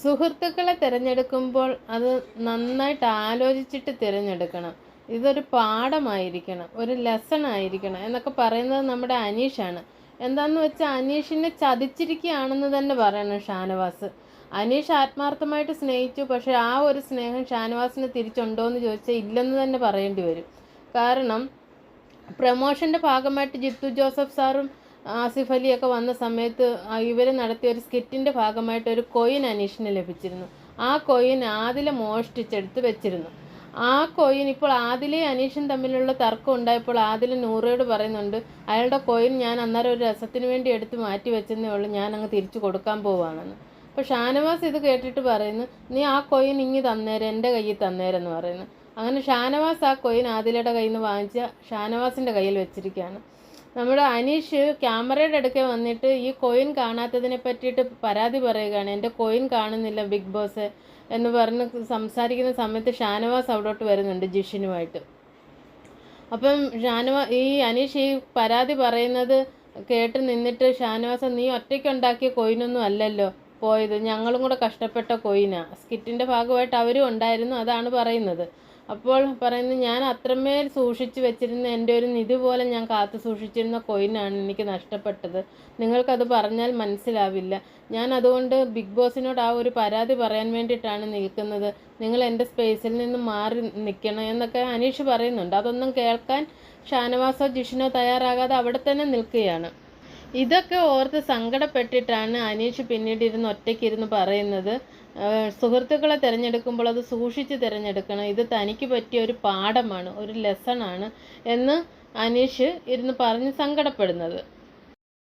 സുഹൃത്തുക്കളെ തിരഞ്ഞെടുക്കുമ്പോൾ അത് നന്നായിട്ട് ആലോചിച്ചിട്ട് തിരഞ്ഞെടുക്കണം. ഇതൊരു പാഠമായിരിക്കണം, ഒരു ലെസൺ ആയിരിക്കണം എന്നൊക്കെ പറയുന്നത് നമ്മുടെ അനീഷാണ്. എന്താന്ന് വെച്ചാൽ അനീഷിനെ ചതിച്ചിരിക്കുകയാണെന്ന് തന്നെ പറയണം ഷാനവാസ്. അനീഷ് ആത്മാർത്ഥമായിട്ട് സ്നേഹിച്ചു, പക്ഷെ ആ ഒരു സ്നേഹം ഷാനവാസിന് തിരിച്ചുണ്ടോ എന്ന് ചോദിച്ചാൽ ഇല്ലെന്ന് തന്നെ പറയേണ്ടി വരും. കാരണം പ്രമോഷൻ്റെ ഭാഗമായിട്ട് ജിത്തു ജോസഫ് സാറും ആസിഫ് അലിയൊക്കെ വന്ന സമയത്ത് ഇവർ നടത്തിയ ഒരു സ്കിറ്റിൻ്റെ ഭാഗമായിട്ട് ഒരു കൊയിൻ അനീഷിന് ലഭിച്ചിരുന്നു. ആ കൊയിൻ ആദില മോഷ്ടിച്ചെടുത്ത് വെച്ചിരുന്നു. ആ കൊയിൻ ഇപ്പോൾ ആദിലയും അനീഷും തമ്മിലുള്ള തർക്കം ഉണ്ടായപ്പോൾ ആദില നൂറയോട് പറയുന്നുണ്ട്, അയാളുടെ കൊയിൻ ഞാൻ അന്നേരം ഒരു രസത്തിന് വേണ്ടി എടുത്ത് മാറ്റി വെച്ചെന്നേ ഉള്ളൂ, ഞാൻ അങ്ങ് തിരിച്ചു കൊടുക്കാൻ പോവുകയാണെന്ന്. അപ്പോൾ ഷാനവാസ് ഇത് കേട്ടിട്ട് പറയുന്നു, നീ ആ കൊയിൻ ഇങ്ങി തന്നേരം, എൻ്റെ കയ്യിൽ തന്നേരെന്ന് പറയുന്നു. അങ്ങനെ ഷാനവാസ് ആ കൊയിൻ ആദിലയുടെ കയ്യിൽ നിന്ന് വാങ്ങിച്ച ഷാനവാസിൻ്റെ കയ്യിൽ വെച്ചിരിക്കുകയാണ്. നമ്മുടെ അനീഷ് ക്യാമറയുടെ അടുക്കെ വന്നിട്ട് ഈ കോയിൻ കാണാത്തതിനെ പറ്റിയിട്ട് പരാതി പറയുകയാണ്. എൻ്റെ കോയിൻ കാണുന്നില്ല ബിഗ് ബോസ് എന്ന് പറഞ്ഞ് സംസാരിക്കുന്ന സമയത്ത് ഷാനവാസ് അവിടോട്ട് വരുന്നുണ്ട് ജിഷിനുമായിട്ട്. അപ്പം ഈ അനീഷ് ഈ പരാതി പറയുന്നത് കേട്ട് നിന്നിട്ട് ഷാനവാസ്, നീ ഒറ്റയ്ക്കുണ്ടാക്കിയ കോയിനൊന്നും അല്ലല്ലോ പോയത്, ഞങ്ങളും കൂടെ കഷ്ടപ്പെട്ട കോയിനാണ്, സ്കിറ്റിൻ്റെ ഭാഗമായിട്ട് അവരും ഉണ്ടായിരുന്നു, അതാണ് പറയുന്നത്. അപ്പോൾ പറയുന്നത്, ഞാൻ അത്രമേൽ സൂക്ഷിച്ചു വെച്ചിരുന്ന എൻ്റെ ഒരു നിധി പോലെ ഞാൻ കാത്തു സൂക്ഷിച്ചിരുന്ന കോയിനാണ് എനിക്ക് നഷ്ടപ്പെട്ടത്, നിങ്ങൾക്കത് പറഞ്ഞാൽ മനസ്സിലാവില്ല, ഞാൻ അതുകൊണ്ട് ബിഗ് ബോസിനോട് ആ ഒരു പരാതി പറയാൻ വേണ്ടിയിട്ടാണ് നിൽക്കുന്നത്, നിങ്ങൾ എൻ്റെ സ്പേസിൽ നിന്ന് മാറി നിൽക്കണം എന്നൊക്കെ അനീഷ് പറയുന്നുണ്ട്. അതൊന്നും കേൾക്കാൻ ഷാനവാസോ ജിഷിനോ തയ്യാറാകാതെ അവിടെ തന്നെ നിൽക്കുകയാണ്. ഇതൊക്കെ ഓർത്ത് സങ്കടപ്പെട്ടിട്ടാണ് അനീഷ് പിന്നീട് ഒറ്റയ്ക്കിരുന്ന് പറയുന്നത്, സുഹൃത്തുക്കളെ തിരഞ്ഞെടുക്കുമ്പോൾ അത് സൂക്ഷിച്ച് തിരഞ്ഞെടുക്കണം, ഇത് തനിക്ക് പറ്റിയ ഒരു പാഠമാണ്, ഒരു ലെസണാണ് എന്ന് അനീഷ് പറഞ്ഞ് സങ്കടപ്പെടുന്നത്.